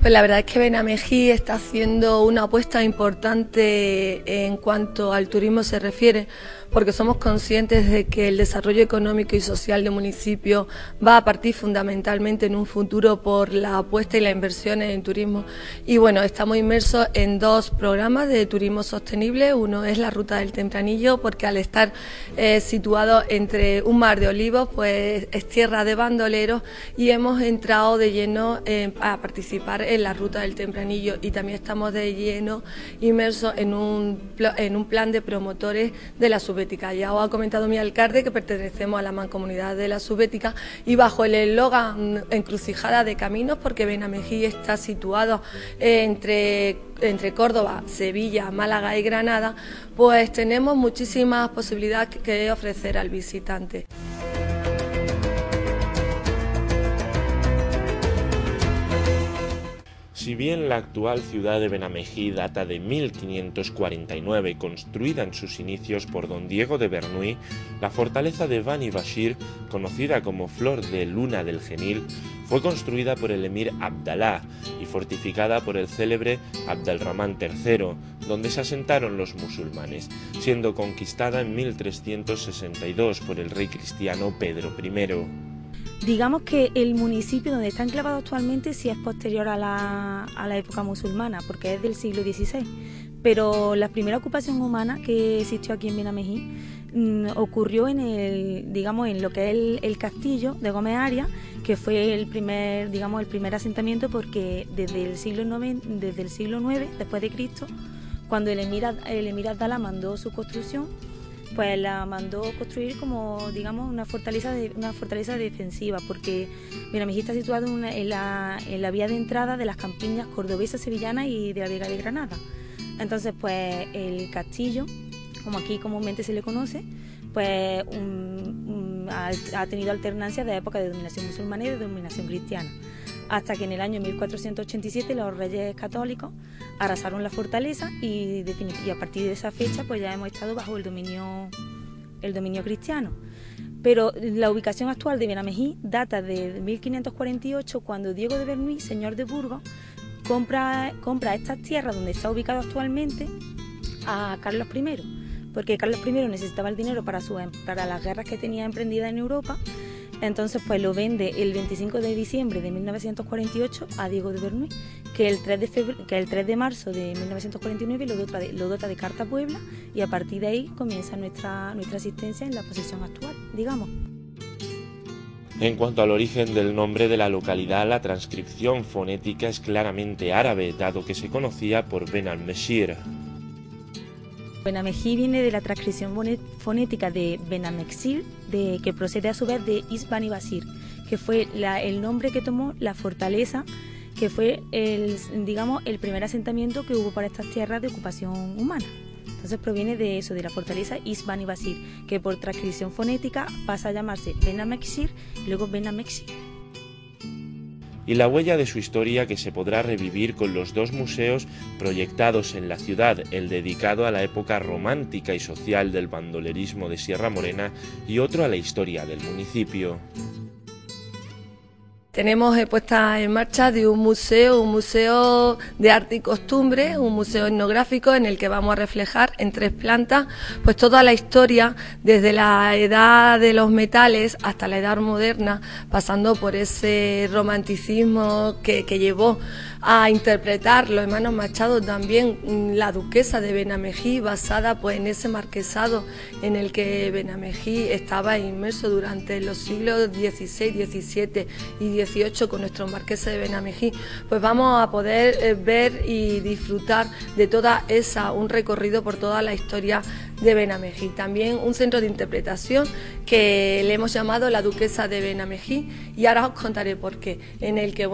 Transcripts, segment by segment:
Pues la verdad es que Benamejí está haciendo una apuesta importante en cuanto al turismo se refiere, porque somos conscientes de que el desarrollo económico y social del municipio va a partir fundamentalmente en un futuro por la apuesta y la inversión en turismo. Y bueno, estamos inmersos en dos programas de turismo sostenible. Uno es la Ruta del Tempranillo, porque al estar situado entre un mar de olivos, pues es tierra de bandoleros y hemos entrado de lleno a participar en la Ruta del Tempranillo, y también estamos de lleno inmersos en un plan de promotores de la Subbética. Ya os ha comentado mi alcalde que pertenecemos a la Mancomunidad de la Subbética, y bajo el eslogan Encrucijada de Caminos, porque Benamejí está situado entre Córdoba, Sevilla, Málaga y Granada, pues tenemos muchísimas posibilidades que ofrecer al visitante. Si bien la actual ciudad de Benamejí data de 1549, construida en sus inicios por don Diego de Bernuy, la fortaleza de Bani Bashir, conocida como Flor de Luna del Genil, fue construida por el emir Abdalá y fortificada por el célebre Abdelrahman III, donde se asentaron los musulmanes, siendo conquistada en 1362 por el rey cristiano Pedro I. Digamos que el municipio donde está enclavado actualmente sí es posterior a la época musulmana, porque es del siglo XVI, pero la primera ocupación humana que existió aquí en Benamejí ocurrió en lo que es el castillo de Gómez Arias, que fue el primer asentamiento, porque desde el siglo IX después de Cristo, cuando el emir Abdalá mandó su construcción, pues la mandó construir como, digamos, una fortaleza defensiva, porque Benamejí está situado en la vía de entrada de las campiñas cordobesas, sevillanas y de la Vega de Granada. Entonces, pues el castillo, como aquí comúnmente se le conoce, pues ha tenido alternancia de época de dominación musulmana y de dominación cristiana, hasta que en el año 1487 los reyes católicos arrasaron la fortaleza y a partir de esa fecha pues ya hemos estado bajo el dominio cristiano. Pero la ubicación actual de Benamejí data de 1548, cuando Diego de Bernuy, señor de Burgos, compra estas tierras donde está ubicado actualmente a Carlos I, porque Carlos I necesitaba el dinero para las guerras que tenía emprendidas en Europa. Entonces pues lo vende el 25 de diciembre de 1948 a Diego de Bernuy, que el 3 de marzo de 1949 lo dota de Carta Puebla, y a partir de ahí comienza nuestra asistencia en la posesión actual, digamos. En cuanto al origen del nombre de la localidad, la transcripción fonética es claramente árabe, dado que se conocía por Benameshir. Benamejí viene de la transcripción fonética de Benamexir, que procede a su vez de Bani Bashir, que fue el nombre que tomó la fortaleza, que fue el primer asentamiento que hubo para estas tierras de ocupación humana. Entonces proviene de eso, de la fortaleza Bani Bashir, que por transcripción fonética pasa a llamarse Benamexir y luego Benamexir. Y la huella de su historia que se podrá revivir con los dos museos proyectados en la ciudad, el dedicado a la época romántica y social del bandolerismo de Sierra Morena y otro a la historia del municipio. Tenemos puesta en marcha de un museo de arte y costumbre, un museo etnográfico en el que vamos a reflejar en 3 plantas pues toda la historia, desde la edad de los metales hasta la edad moderna, pasando por ese romanticismo que llevó a interpretar los hermanos Machado también la duquesa de Benamejí, basada pues en ese marquesado en el que Benamejí estaba inmerso durante los siglos XVI, XVII y XVIII con nuestros marqueses de Benamejí. Pues vamos a poder ver y disfrutar de toda un recorrido por toda la historia de Benamejí. También un centro de interpretación que le hemos llamado la Duquesa de Benamejí, y ahora os contaré por qué, en el que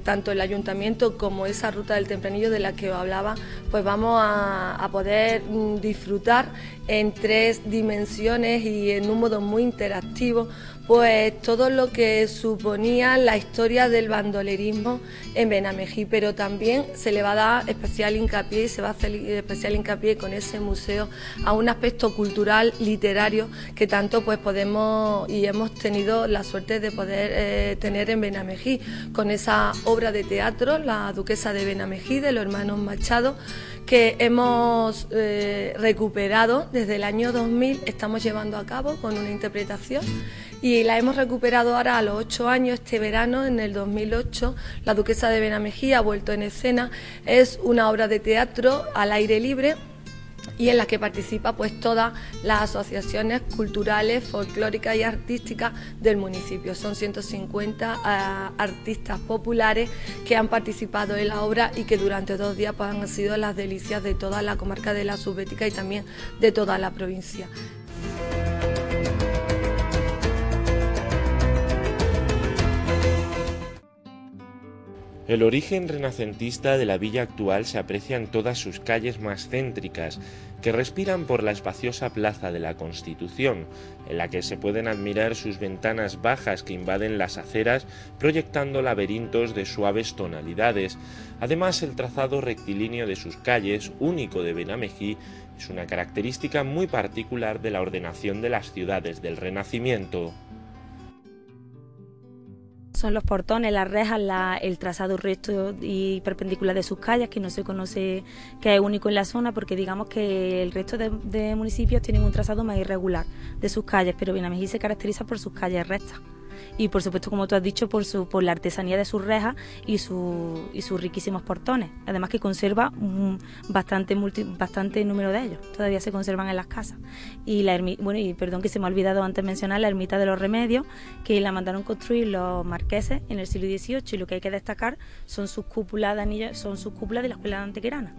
tanto el ayuntamiento como esa Ruta del Tempranillo de la que os hablaba, pues vamos a poder disfrutar en 3 dimensiones y en un modo muy interactivo, pues todo lo que suponía la historia del bandolerismo en Benamejí, pero también se le va a dar especial hincapié y se va a hacer especial hincapié con ese museo a un aspecto cultural, literario, que tanto pues podemos y hemos tenido la suerte de poder tener en Benamejí, con esa obra de teatro, La Duquesa de Benamejí, de los hermanos Machado, que hemos recuperado desde el año 2000, estamos llevando a cabo con una interpretación y la hemos recuperado ahora a los 8 años, este verano, en el 2008, La Duquesa de Benamejí ha vuelto en escena. Es una obra de teatro al aire libre y en la que participa pues todas las asociaciones culturales, folclóricas y artísticas del municipio. Son 150 artistas populares que han participado en la obra y que durante 2 días pues, han sido las delicias de toda la comarca de la Subbética y también de toda la provincia. El origen renacentista de la villa actual se aprecia en todas sus calles más céntricas, que respiran por la espaciosa plaza de la Constitución, en la que se pueden admirar sus ventanas bajas que invaden las aceras, proyectando laberintos de suaves tonalidades. Además, el trazado rectilíneo de sus calles, único de Benamejí, es una característica muy particular de la ordenación de las ciudades del Renacimiento. Son los portones, las rejas, el trazado recto y perpendicular de sus calles, que no se conoce, que es único en la zona, porque digamos que el resto de municipios tienen un trazado más irregular de sus calles, pero Benamejí se caracteriza por sus calles rectas. Y por supuesto, como tú has dicho, por la artesanía de sus rejas y sus riquísimos portones. Además que conserva bastante número de ellos, todavía se conservan en las casas. Y perdón que se me ha olvidado antes mencionar la ermita de los Remedios, que la mandaron construir los marqueses en el siglo XVIII, y lo que hay que destacar son sus cúpulas de la Escuela de Antequerana.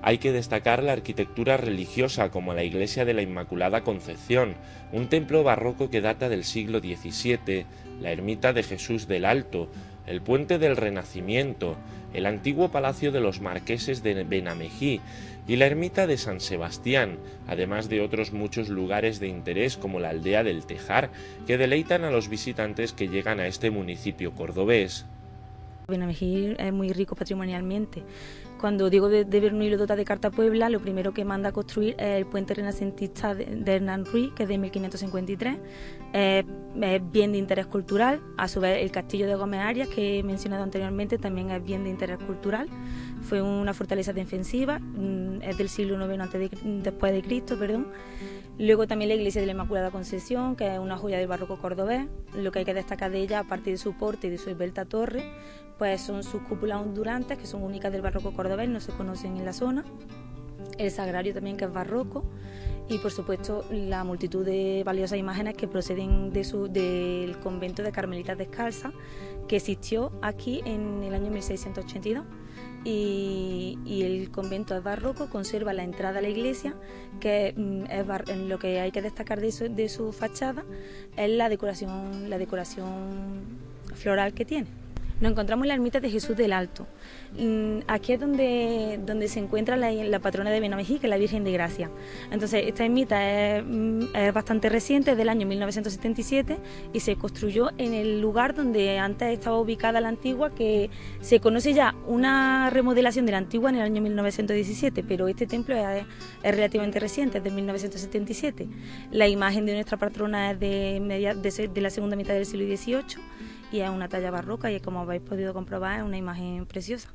Hay que destacar la arquitectura religiosa, como la iglesia de la Inmaculada Concepción, un templo barroco que data del siglo XVII, la ermita de Jesús del Alto, el puente del Renacimiento, el antiguo palacio de los marqueses de Benamejí y la ermita de San Sebastián, además de otros muchos lugares de interés como la aldea del Tejar, que deleitan a los visitantes que llegan a este municipio cordobés. Benamejí es muy rico patrimonialmente. Cuando Diego de Bernuy lo dota de Carta Puebla, lo primero que manda a construir es el puente renacentista de Hernán Ruiz, que es de 1553. Es bien de interés cultural. A su vez, el castillo de Gómez Arias, que he mencionado anteriormente, también es bien de interés cultural. Fue una fortaleza defensiva, es del siglo IX después de Cristo, perdón. Luego también la iglesia de la Inmaculada Concepción, que es una joya del barroco cordobés. Lo que hay que destacar de ella, aparte de su porte y de su esbelta torre, pues son sus cúpulas ondulantes, que son únicas del barroco cordobés, no se conocen en la zona. El sagrario también, que es barroco. Y por supuesto la multitud de valiosas imágenes que proceden del convento de Carmelitas Descalzas, que existió aquí en el año 1682. Y el convento es barroco, conserva la entrada a la iglesia, que lo que hay que destacar de su fachada es la decoración floral que tiene. Nos encontramos en la ermita de Jesús del Alto. Aquí es donde se encuentra la patrona de Benamejí, que es la Virgen de Gracia. Entonces, esta ermita es bastante reciente, es del año 1977, y se construyó en el lugar donde antes estaba ubicada la antigua, que se conoce ya una remodelación de la antigua en el año 1917, pero este templo es relativamente reciente, es de 1977. La imagen de nuestra patrona es de la segunda mitad del siglo XVIII, y es una talla barroca y, como habéis podido comprobar, es una imagen preciosa.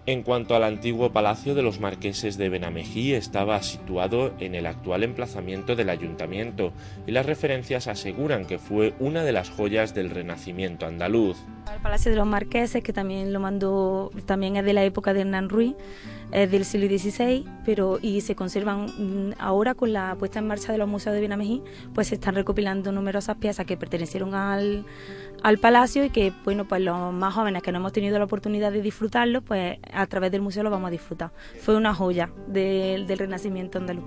En cuanto al antiguo palacio de los marqueses de Benamejí, estaba situado en el actual emplazamiento del ayuntamiento y las referencias aseguran que fue una de las joyas del Renacimiento andaluz. El palacio de los marqueses, que también es de la época de Hernán Ruiz, es del siglo XVI, y se conservan ahora con la puesta en marcha de los museos de Benamejí, pues se están recopilando numerosas piezas que pertenecieron al palacio y que, bueno, pues los más jóvenes que no hemos tenido la oportunidad de disfrutarlo, pues a través del museo lo vamos a disfrutar. Fue una joya del Renacimiento andaluz.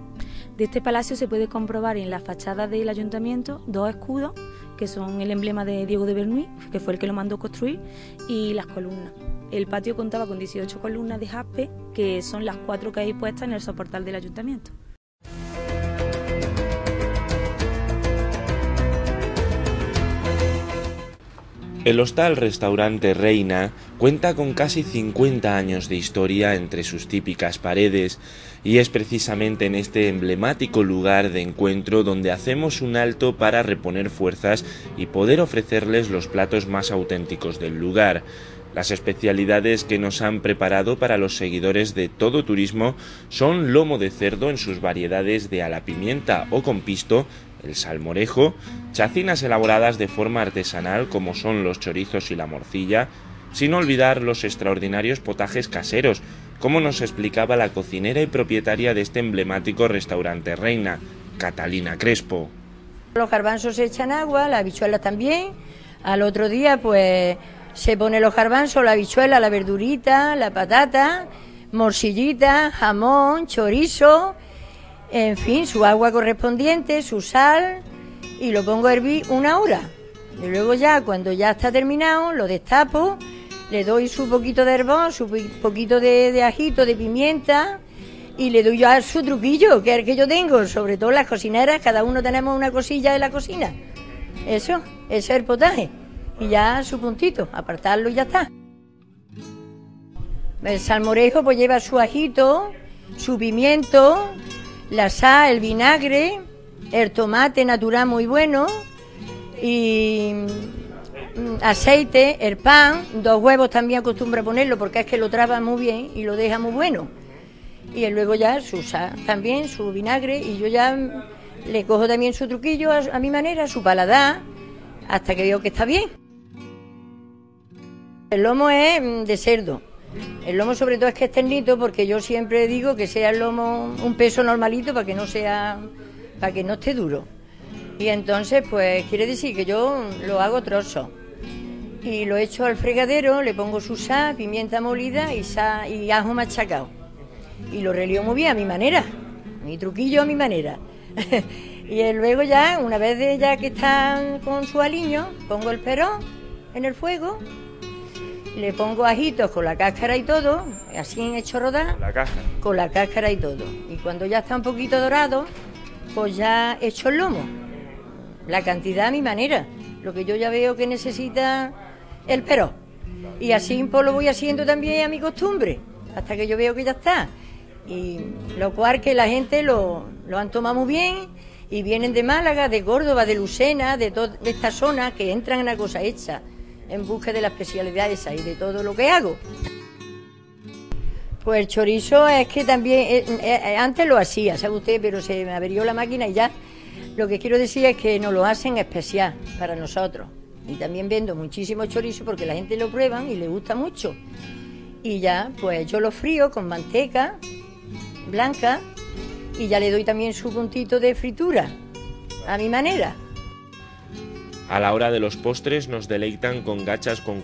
De este palacio se puede comprobar en la fachada del ayuntamiento 2 escudos, que son el emblema de Diego de Bernuy, que fue el que lo mandó construir, y las columnas. El patio contaba con 18 columnas de jaspe, que son las 4 que hay puestas en el soportal del ayuntamiento. El hostal-restaurante Reina cuenta con casi 50 años de historia entre sus típicas paredes y es precisamente en este emblemático lugar de encuentro donde hacemos un alto para reponer fuerzas y poder ofrecerles los platos más auténticos del lugar. Las especialidades que nos han preparado para los seguidores de Todo Turismo son lomo de cerdo en sus variedades de a la pimienta o con pisto, el salmorejo, chacinas elaboradas de forma artesanal como son los chorizos y la morcilla, sin olvidar los extraordinarios potajes caseros, como nos explicaba la cocinera y propietaria de este emblemático restaurante Reina, Catalina Crespo. Los garbanzos se echan agua, la habichuela también, al otro día pues se pone los garbanzos, la habichuela, la verdurita, la patata, morcillita, jamón, chorizo, en fin, su agua correspondiente, su sal, y lo pongo a hervir 1 hora. Y luego ya, cuando ya está terminado, lo destapo, le doy su poquito de herbón, su poquito de ajito, de pimienta, y le doy ya su truquillo, que es el que yo tengo, sobre todo las cocineras, cada uno tenemos una cosilla en la cocina. Eso es el potaje. Y ya su puntito, apartarlo y ya está. El salmorejo pues lleva su ajito, su pimiento, la sal, el vinagre, el tomate natural muy bueno y aceite, el pan, 2 huevos también acostumbro a ponerlo porque es que lo traba muy bien y lo deja muy bueno. Y luego ya su sal también, su vinagre, y yo ya le cojo también su truquillo a mi manera, su paladar, hasta que veo que está bien. El lomo es de cerdo. El lomo sobre todo es que es ternito, porque yo siempre digo que sea el lomo un peso normalito para que no esté duro. Y entonces pues quiere decir que yo lo hago trozos y lo echo al fregadero, le pongo su sal, pimienta molida y ajo machacado y lo relío muy bien a mi manera, mi truquillo a mi manera. Y luego ya, una vez ya que están con su aliño, pongo el perón en el fuego. Le pongo ajitos con la cáscara y todo, así en hecho rodar, con la cáscara y todo. Y cuando ya está un poquito dorado, pues ya echo el lomo. La cantidad a mi manera, lo que yo ya veo que necesita el perón. Y así pues lo voy haciendo también a mi costumbre, hasta que yo veo que ya está. Y lo cual que la gente lo han tomado muy bien y vienen de Málaga, de Córdoba, de Lucena, de esta zona, que entran en la cosa hecha, en busca de la especialidad esa y de todo lo que hago. Pues el chorizo es que también, antes lo hacía, sabe usted, pero se me averió la máquina y ya. Lo que quiero decir es que nos lo hacen especial para nosotros. Y también vendo muchísimo chorizo porque la gente lo prueba y le gusta mucho. Y ya, pues yo lo frío con manteca blanca y ya le doy también su puntito de fritura, a mi manera. A la hora de los postres nos deleitan con gachas con